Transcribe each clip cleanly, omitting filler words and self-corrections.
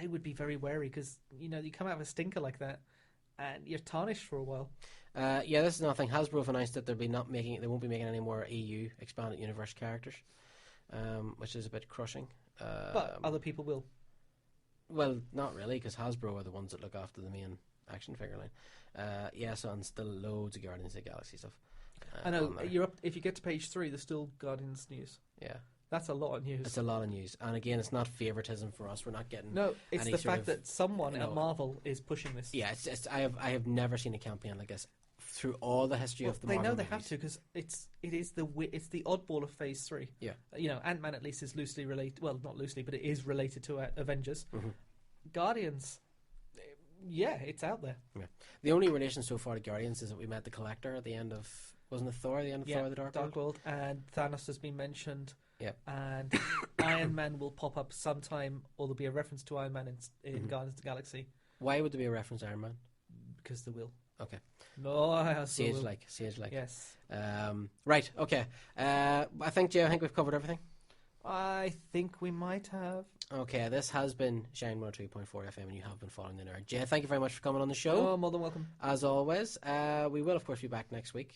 I would be very wary because, you know, you come out of a stinker like that and you're tarnished for a while. Yeah, this is another thing. Hasbro have announced that they won't be making any more EU expanded universe characters, which is a bit crushing. But other people will. Well, not really, because Hasbro are the ones that look after the main action figure line. Yes, and still loads of Guardians of the Galaxy stuff. I know, you're up. If you get to page 3, there's still Guardians news. Yeah. That's a lot of news. It's a lot of news. And again, it's not favoritism for us. We're not getting... No, it's the fact that someone at Marvel is pushing this. Yeah, I have never seen a campaign like this through all the history of the Marvel They know they movies. have to, because it's the oddball of Phase 3. Yeah. You know, Ant-Man at least is loosely related... Well, not loosely, but it is related to Avengers. Mm-hmm. Guardians... Yeah, it's out there. Yeah. The only relation so far to Guardians is that we met the Collector at the end of... Wasn't it Thor at the end of Thor the Dark World? And Thanos has been mentioned. Yep. And Iron Man will pop up sometime, or there'll be a reference to Iron Man in Guardians of the Galaxy. Why would there be a reference to Iron Man? Because there will. Okay. No, Sage-like. Yes. Right, okay. I think we've covered everything. I think we might have. Okay, this has been Shine 102.4 FM, and you have been following the Nerd. Jay, thank you very much for coming on the show. Oh, more than welcome. As always, we will, of course, be back next week.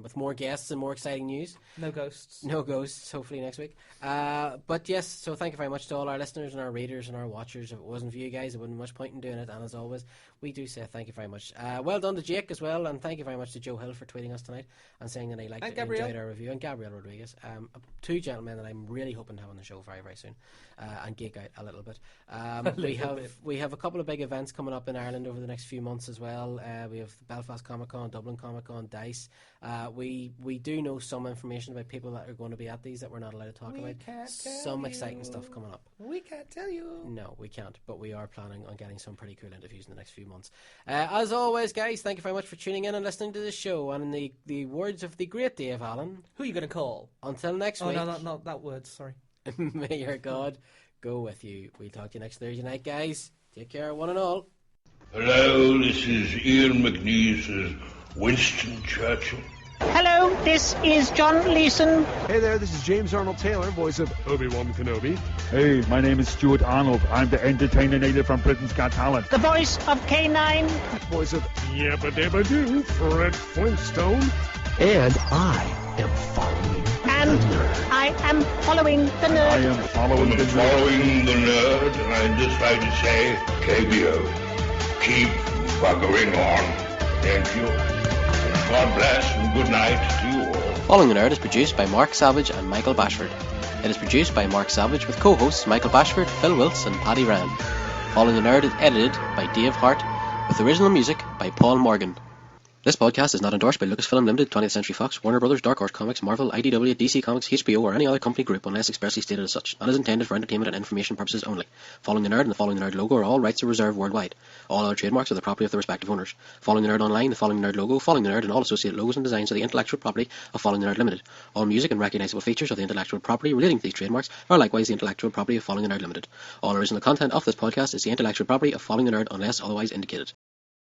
With more guests and more exciting news. No ghosts, hopefully next week. But yes, so thank you very much to all our listeners and our readers and our watchers. If it wasn't for you guys, there wouldn't be much point in doing it. And as always, we do say thank you very much. Well done to Jake as well, and thank you very much to Joe Hill for tweeting us tonight and saying that he liked it and enjoyed our review, and Gabrielle Rodriguez. Two gentlemen that I'm really hoping to have on the show very, very soon, and geek out a little bit. We have a couple of big events coming up in Ireland over the next few months as well. We have Belfast Comic Con, Dublin Comic Con, DICE. We do know some information about people that are going to be at these that we're not allowed to talk about. Some exciting stuff coming up. We can't tell you. No, we can't, but we are planning on getting some pretty cool interviews in the next few months. As always, guys, thank you very much for tuning in and listening to the show. And in the words of the great Dave Allen, who are you going to call? Until next week. Oh, no, not that word, sorry. May your God go with you. We'll talk to you next Thursday night, guys. Take care, one and all. Hello, this is Ian McNeese as Winston Churchill. Hello, this is John Leeson. Hey there, this is James Arnold Taylor, voice of Obi-Wan Kenobi. Hey, my name is Stuart Arnold. I'm the entertainer native from Britain's Got Talent. The voice of K9. Voice of Yabba Dabba Doo, Fred Flintstone. And I am following And I am following the nerd. I am following the nerd. Following the nerd, and I'd just like to say, KBO, keep buggering on. Thank you. God bless and good night to you all. Following the Nerd is produced by Mark Savage and Michael Bashford. It is produced by Mark Savage with co-hosts Michael Bashford, Phil Wilts and Paddy Rand. Following the Nerd is edited by Dave Hart with original music by Paul Morgan. This podcast is not endorsed by Lucasfilm Limited, 20th Century Fox, Warner Brothers, Dark Horse Comics, Marvel, IDW, DC Comics, HBO, or any other company group unless expressly stated as such, and is intended for entertainment and information purposes only. Following the Nerd and the Following the Nerd logo are all rights are reserved worldwide. All other trademarks are the property of the respective owners. Following the Nerd Online, the Following the Nerd logo, Following the Nerd, and all associated logos and designs are the intellectual property of Following the Nerd Limited. All music and recognizable features of the intellectual property relating to these trademarks are likewise the intellectual property of Following the Nerd Limited. All original content of this podcast is the intellectual property of Following the Nerd unless otherwise indicated.